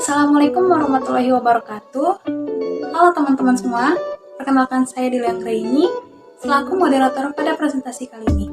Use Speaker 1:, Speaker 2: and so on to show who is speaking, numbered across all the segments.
Speaker 1: Assalamualaikum warahmatullahi wabarakatuh. Halo teman-teman semua, perkenalkan saya Dilia Anggraini selaku moderator pada presentasi kali ini.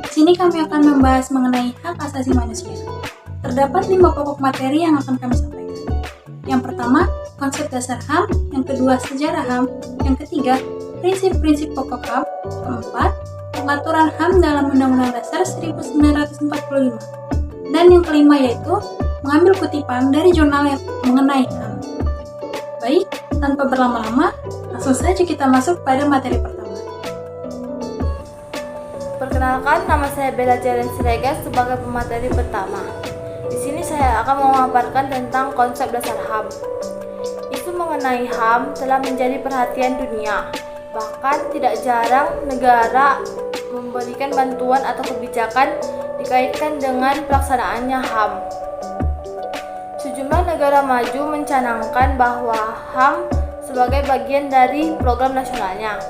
Speaker 1: Di sini kami akan membahas mengenai hak asasi manusia. Terdapat 5 pokok materi yang akan kami sampaikan. Yang pertama, konsep dasar HAM. Yang kedua, sejarah HAM. Yang ketiga, prinsip-prinsip pokok HAM. Keempat, pengaturan HAM dalam Undang-Undang Dasar 1945. Dan yang kelima yaitu mengambil kutipan dari jurnal yang mengenai HAM. Baik, tanpa berlama-lama, langsung saja kita masuk pada materi pertama.
Speaker 2: Perkenalkan, nama saya Bella Jalen Siregar sebagai pemateri pertama. Di sini saya akan memaparkan tentang konsep dasar HAM. Isu mengenai HAM telah menjadi perhatian dunia. Bahkan tidak jarang negara memberikan bantuan atau kebijakan dikaitkan dengan pelaksanaannya HAM. Sejumlah negara maju mencanangkan bahwa HAM sebagai bagian dari program nasionalnya.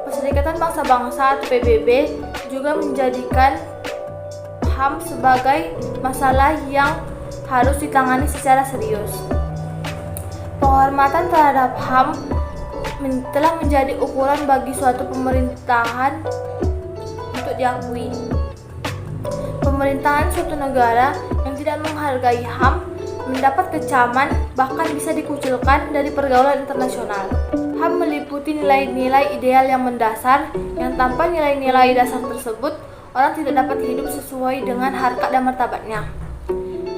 Speaker 2: Perserikatan Bangsa-Bangsa atau PBB juga menjadikan HAM sebagai masalah yang harus ditangani secara serius. Penghormatan terhadap HAM telah menjadi ukuran bagi suatu pemerintahan untuk diakui. Pemerintahan suatu negara yang tidak menghargai HAM mendapat kecaman, bahkan bisa dikucilkan dari pergaulan internasional. HAM meliputi nilai-nilai ideal yang mendasar, yang tanpa nilai-nilai dasar tersebut, orang tidak dapat hidup sesuai dengan harkat dan martabatnya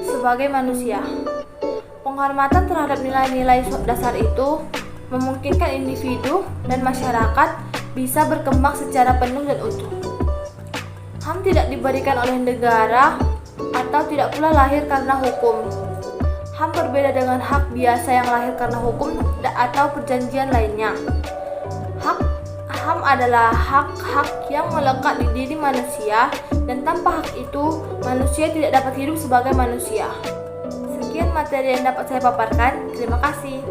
Speaker 2: sebagai manusia. Penghormatan terhadap nilai-nilai dasar itu memungkinkan individu dan masyarakat bisa berkembang secara penuh dan utuh. HAM tidak diberikan oleh negara atau tidak pula lahir karena hukum. HAM berbeda dengan hak biasa yang lahir karena hukum atau perjanjian lainnya. HAM adalah hak-hak yang melekat di diri manusia, dan tanpa hak itu, manusia tidak dapat hidup sebagai manusia. Sekian materi yang dapat saya paparkan. Terima kasih.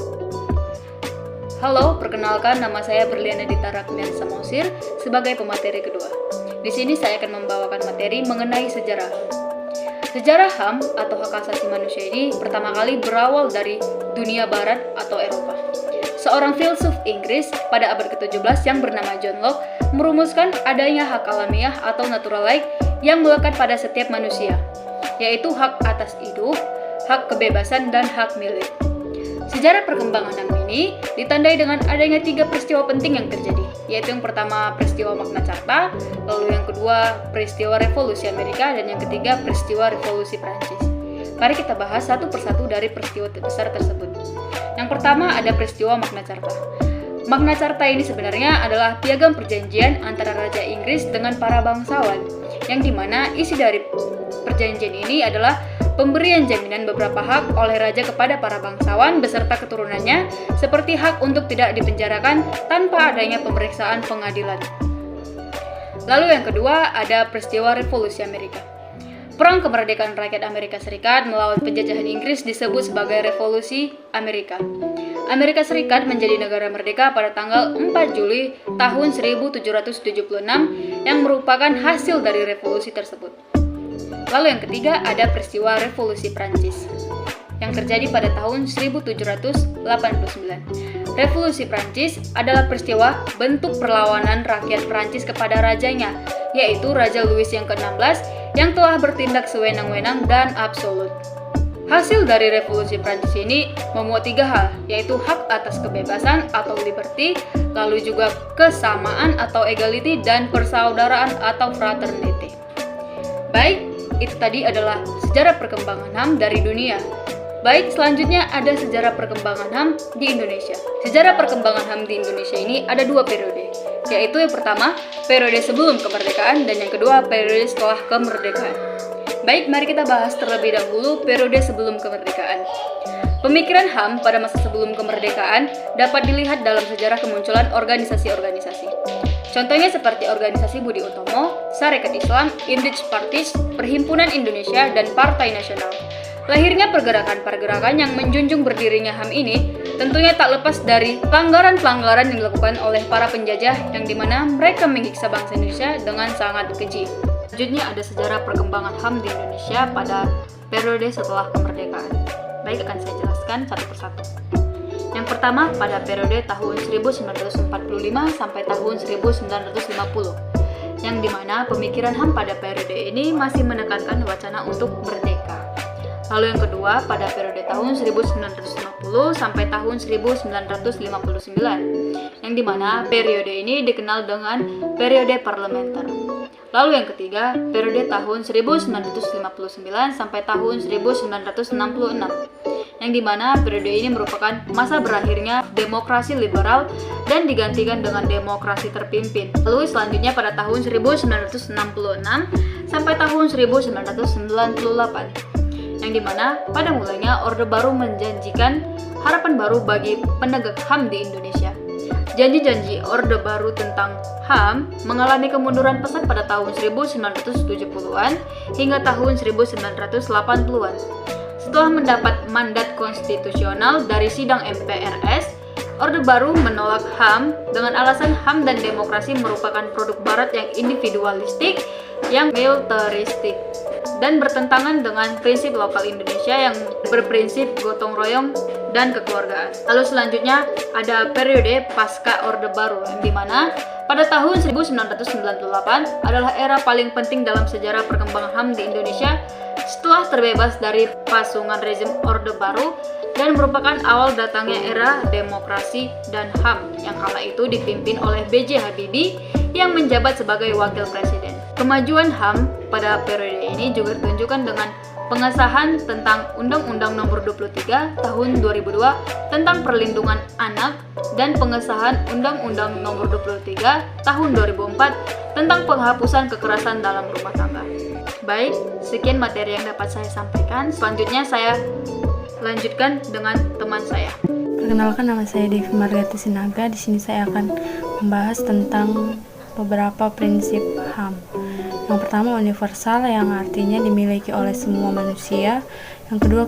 Speaker 3: Halo, perkenalkan nama saya Berliana Dita Rakmian Samosir sebagai pemateri kedua. Di sini saya akan membawakan materi mengenai sejarah HAM. Sejarah HAM atau hak asasi manusia ini pertama kali berawal dari dunia barat atau Eropa. Seorang filsuf Inggris pada abad ke-17 yang bernama John Locke merumuskan adanya hak alamiah atau natural right yang melekat pada setiap manusia, yaitu hak atas hidup, hak kebebasan, dan hak milik. Sejarah perkembangan HAM ini ditandai dengan adanya 3 peristiwa penting yang terjadi, yaitu yang pertama peristiwa Magna Carta, lalu yang kedua peristiwa Revolusi Amerika, dan yang ketiga peristiwa Revolusi Prancis. Mari kita bahas satu persatu dari peristiwa besar tersebut. Yang pertama ada peristiwa Magna Carta. Magna Carta ini sebenarnya adalah piagam perjanjian antara Raja Inggris dengan para bangsawan, yang dimana isi dari perjanjian ini adalah pemberian jaminan beberapa hak oleh raja kepada para bangsawan beserta keturunannya, seperti hak untuk tidak dipenjarakan tanpa adanya pemeriksaan pengadilan. Lalu yang kedua ada peristiwa Revolusi Amerika. Perang kemerdekaan rakyat Amerika Serikat melawan penjajahan Inggris disebut sebagai Revolusi Amerika. Amerika Serikat menjadi negara merdeka pada tanggal 4 Juli tahun 1776 yang merupakan hasil dari revolusi tersebut. Lalu yang ketiga ada peristiwa Revolusi Prancis yang terjadi pada tahun 1789. Revolusi Prancis adalah peristiwa bentuk perlawanan rakyat Prancis kepada rajanya, yaitu Raja Louis yang ke-16 yang telah bertindak sewenang-wenang dan absolut. Hasil dari Revolusi Prancis ini memuat 3 hal, yaitu hak atas kebebasan atau liberty, lalu juga kesamaan atau equality, dan persaudaraan atau fraternity. Baik, itu tadi adalah sejarah perkembangan HAM dari dunia. Baik, selanjutnya ada sejarah perkembangan HAM di Indonesia. Sejarah perkembangan HAM di Indonesia ini ada 2 periode, yaitu yang pertama, periode sebelum kemerdekaan, dan yang kedua, periode setelah kemerdekaan. Baik, mari kita bahas terlebih dahulu periode sebelum kemerdekaan. Pemikiran HAM pada masa sebelum kemerdekaan dapat dilihat dalam sejarah kemunculan organisasi-organisasi. Contohnya seperti Organisasi Budi Utomo, Sarekat Islam, Indich Parties, Perhimpunan Indonesia, dan Partai Nasional. Lahirnya pergerakan-pergerakan yang menjunjung berdirinya HAM ini tentunya tak lepas dari pelanggaran-pelanggaran yang dilakukan oleh para penjajah yang dimana mereka menyiksa bangsa Indonesia dengan sangat keji. Selanjutnya ada sejarah perkembangan HAM di Indonesia pada periode setelah kemerdekaan. Baik, akan saya jelaskan satu persatu. Yang pertama, pada periode tahun 1945 sampai tahun 1950, yang dimana pemikiran HAM pada periode ini masih menekankan wacana untuk merdeka. Lalu yang kedua, pada periode tahun 1950 sampai tahun 1959, yang dimana periode ini dikenal dengan periode parlementer. Lalu yang ketiga, periode tahun 1959 sampai tahun 1966, yang dimana periode ini merupakan masa berakhirnya demokrasi liberal dan digantikan dengan demokrasi terpimpin. Lalu selanjutnya pada tahun 1966 sampai tahun 1998, yang dimana pada mulanya Orde Baru menjanjikan harapan baru bagi penegak HAM di Indonesia. Janji-janji Orde Baru tentang HAM mengalami kemunduran pesat pada tahun 1970-an hingga tahun 1980-an. Setelah mendapat mandat konstitusional dari sidang MPRS, Orde Baru menolak HAM dengan alasan HAM dan demokrasi merupakan produk barat yang individualistik, yang militeristik, dan bertentangan dengan prinsip lokal Indonesia yang berprinsip gotong royong dan kekeluargaan. Lalu selanjutnya ada periode pasca Orde Baru, yang dimana pada tahun 1998 adalah era paling penting dalam sejarah perkembangan HAM di Indonesia setelah terbebas dari pasungan rezim Orde Baru, dan merupakan awal datangnya era demokrasi dan HAM yang kala itu dipimpin oleh B.J. Habibie yang menjabat sebagai wakil presiden. Kemajuan HAM pada periode ini juga ditunjukkan dengan pengesahan tentang Undang-Undang Nomor 23 Tahun 2002 tentang Perlindungan Anak dan pengesahan Undang-Undang Nomor 23 Tahun 2004 tentang penghapusan kekerasan dalam rumah tangga. Baik, sekian materi yang dapat saya sampaikan. Selanjutnya saya lanjutkan dengan teman saya.
Speaker 4: Perkenalkan, nama saya Devi Margati Sinaga. Di sini saya akan membahas tentang beberapa prinsip HAM. Yang pertama, universal, yang artinya dimiliki oleh semua manusia. Yang kedua,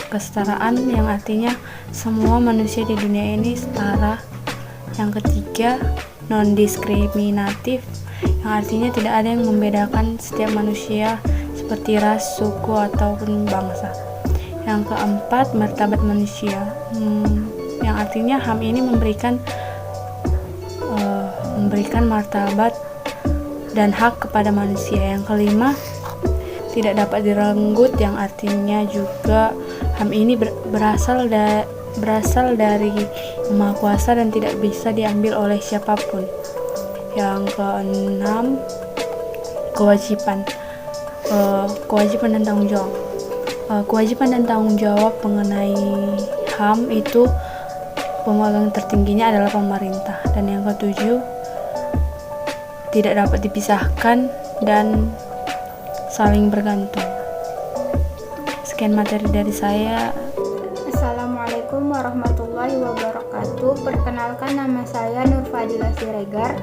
Speaker 4: kesetaraan, yang artinya semua manusia di dunia ini setara. Yang ketiga, non-diskriminatif, yang artinya tidak ada yang membedakan setiap manusia seperti ras, suku, ataupun bangsa. Yang keempat, martabat manusia, yang artinya HAM ini memberikan martabat dan hak kepada manusia. Yang kelima, tidak dapat direnggut, yang artinya juga HAM ini berasal dari Yang Maha Kuasa dan tidak bisa diambil oleh siapapun. Yang keenam, kewajiban dan tanggung jawab. Kewajiban dan tanggung jawab mengenai HAM itu pemegang tertingginya adalah pemerintah. Dan yang ketujuh, tidak dapat dipisahkan dan saling bergantung. Sekian materi dari saya.
Speaker 5: Assalamualaikum warahmatullahi wabarakatuh. Perkenalkan, nama saya Nur Fadilah Siregar.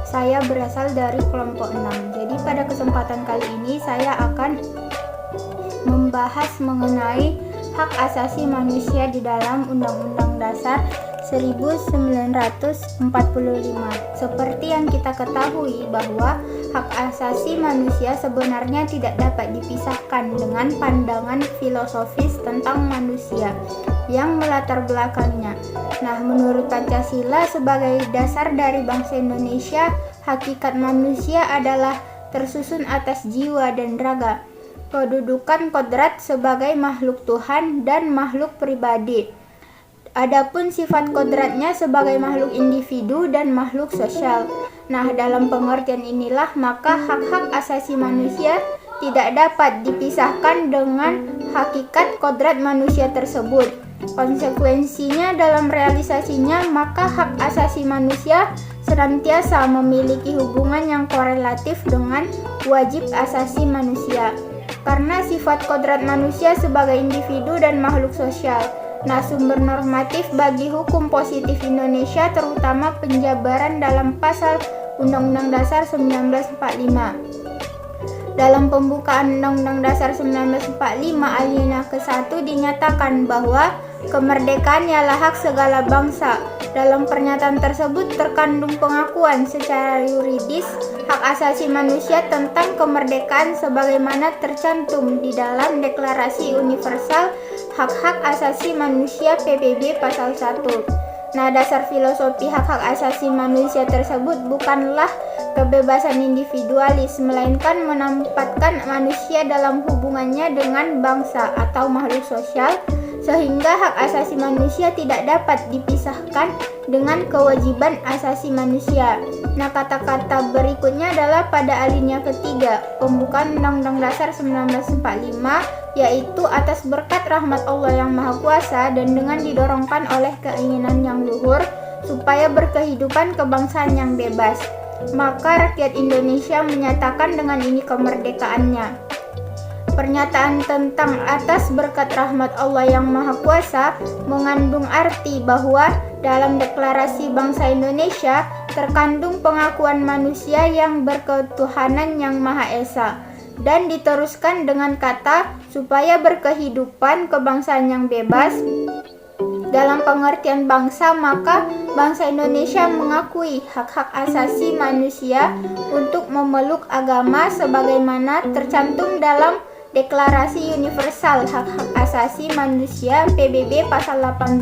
Speaker 5: Saya berasal dari kelompok 6. Jadi pada kesempatan kali ini saya akan membahas mengenai hak asasi manusia di dalam Undang-Undang Dasar 1945. Seperti yang kita ketahui bahwa hak asasi manusia sebenarnya tidak dapat dipisahkan dengan pandangan filosofis tentang manusia yang melatar belakangnya. Nah, menurut Pancasila sebagai dasar dari bangsa Indonesia, hakikat manusia adalah tersusun atas jiwa dan raga, kedudukan kodrat sebagai makhluk Tuhan dan makhluk pribadi. Adapun sifat kodratnya sebagai makhluk individu dan makhluk sosial. Nah, dalam pengertian inilah maka hak-hak asasi manusia tidak dapat dipisahkan dengan hakikat kodrat manusia tersebut. Konsekuensinya dalam realisasinya maka hak asasi manusia senantiasa memiliki hubungan yang korelatif dengan wajib asasi manusia. Karena sifat kodrat manusia sebagai individu dan makhluk sosial. Nah, sumber normatif bagi hukum positif Indonesia terutama penjabaran dalam pasal Undang-Undang Dasar 1945. Dalam pembukaan Undang-Undang Dasar 1945 alinea ke-1 dinyatakan bahwa kemerdekaan ialah hak segala bangsa. Dalam pernyataan tersebut terkandung pengakuan secara yuridis hak asasi manusia tentang kemerdekaan sebagaimana tercantum di dalam Deklarasi Universal Hak-Hak Asasi Manusia PBB Pasal 1. Nah, dasar filosofi hak-hak asasi manusia tersebut bukanlah kebebasan individualis, melainkan menempatkan manusia dalam hubungannya dengan bangsa atau makhluk sosial, sehingga hak asasi manusia tidak dapat dipisahkan dengan kewajiban asasi manusia. Nah, kata-kata berikutnya adalah pada alinea ketiga pembukaan Undang-Undang Dasar 1945, yaitu atas berkat rahmat Allah yang Maha Kuasa dan dengan didorongkan oleh keinginan yang luhur supaya berkehidupan kebangsaan yang bebas, maka rakyat Indonesia menyatakan dengan ini kemerdekaannya. Pernyataan tentang atas berkat rahmat Allah yang Maha Kuasa mengandung arti bahwa dalam Deklarasi Bangsa Indonesia terkandung pengakuan manusia yang berketuhanan yang Maha Esa, dan diteruskan dengan kata supaya berkehidupan kebangsaan yang bebas. Dalam pengertian bangsa, maka bangsa Indonesia mengakui hak-hak asasi manusia untuk memeluk agama sebagaimana tercantum dalam Deklarasi Universal Hak-Hak Asasi Manusia PBB Pasal 18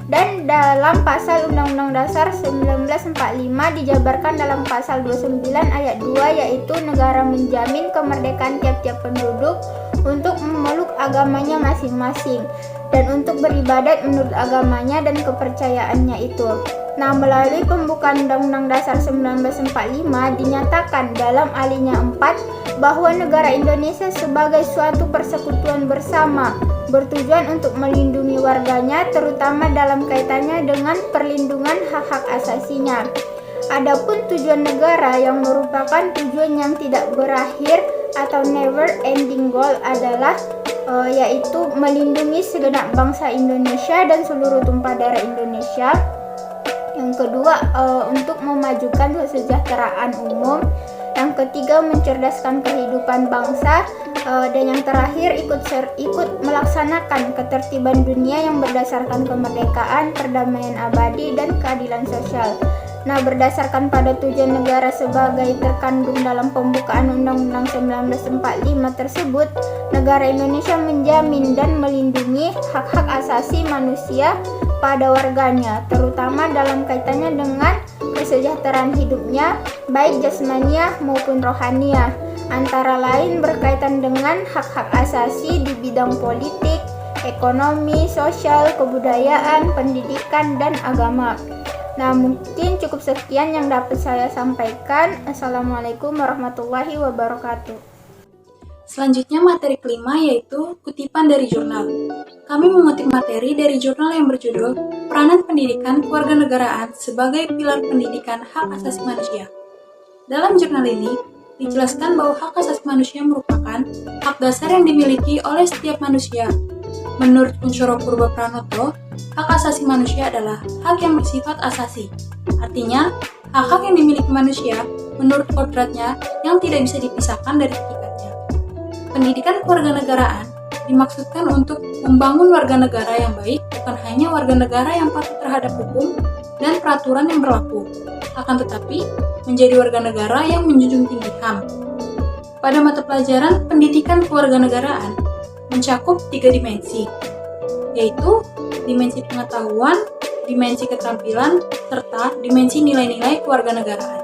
Speaker 5: dan dalam Pasal Undang-Undang Dasar 1945 dijabarkan dalam Pasal 29 ayat 2, yaitu negara menjamin kemerdekaan tiap-tiap penduduk untuk memeluk agamanya masing-masing dan untuk beribadat menurut agamanya dan kepercayaannya itu. Nah, melalui pembukaan Undang-Undang Dasar 1945 dinyatakan dalam alinea 4 bahwa negara Indonesia sebagai suatu persekutuan bersama bertujuan untuk melindungi warganya terutama dalam kaitannya dengan perlindungan hak-hak asasinya. Adapun tujuan negara yang merupakan tujuan yang tidak berakhir atau never ending goal adalah yaitu melindungi segenap bangsa Indonesia dan seluruh tumpah darah Indonesia. Yang kedua, untuk memajukan kesejahteraan umum. Yang ketiga, mencerdaskan kehidupan bangsa. Dan yang terakhir, ikut melaksanakan ketertiban dunia yang berdasarkan kemerdekaan, perdamaian abadi, dan keadilan sosial. Nah, berdasarkan pada tujuan negara sebagai terkandung dalam pembukaan Undang-Undang 1945 tersebut, negara Indonesia menjamin dan melindungi hak-hak asasi manusia pada warganya, terutama dalam kaitannya dengan kesejahteraan hidupnya, baik jasmaniah maupun rohaniah, antara lain berkaitan dengan hak-hak asasi di bidang politik, ekonomi, sosial, kebudayaan, pendidikan, dan agama. Nah, mungkin cukup sekian yang dapat saya sampaikan. Assalamualaikum warahmatullahi wabarakatuh.
Speaker 1: Selanjutnya materi kelima yaitu kutipan dari jurnal. Kami mengutip materi dari jurnal yang berjudul Peranan Pendidikan Kewarganegaraan sebagai Pilar Pendidikan Hak Asasi Manusia. Dalam jurnal ini dijelaskan bahwa hak asasi manusia merupakan hak dasar yang dimiliki oleh setiap manusia. Menurut Kuncoro Purba Pranoto, hak asasi manusia adalah hak yang bersifat asasi. Artinya, hak-hak yang dimiliki manusia menurut kodratnya yang tidak bisa dipisahkan dari hakikatnya. Pendidikan kewarganegaraan dimaksudkan untuk membangun warga negara yang baik, bukan hanya warga negara yang patuh terhadap hukum dan peraturan yang berlaku, akan tetapi menjadi warga negara yang menjunjung tinggi HAM. Pada mata pelajaran pendidikan kewarganegaraan mencakup 3 dimensi, yaitu dimensi pengetahuan, dimensi keterampilan, serta dimensi nilai-nilai kewarganegaraan.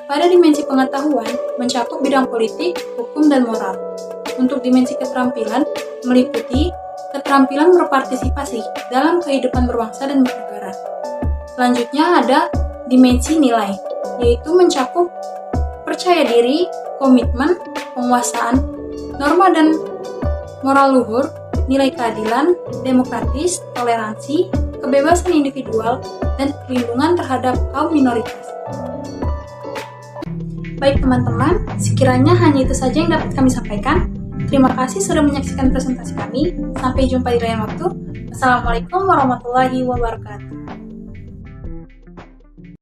Speaker 1: Pada dimensi pengetahuan mencakup bidang politik, hukum, dan moral. Untuk dimensi keterampilan meliputi keterampilan berpartisipasi dalam kehidupan berbangsa dan bernegara. Selanjutnya ada dimensi nilai, yaitu mencakup percaya diri, komitmen, penguasaan, norma dan moral luhur, nilai keadilan, demokratis, toleransi, kebebasan individual, dan perlindungan terhadap kaum minoritas. Baik teman-teman, sekiranya hanya itu saja yang dapat kami sampaikan. Terima kasih sudah menyaksikan presentasi kami. Sampai jumpa di lain waktu. Wassalamualaikum warahmatullahi wabarakatuh.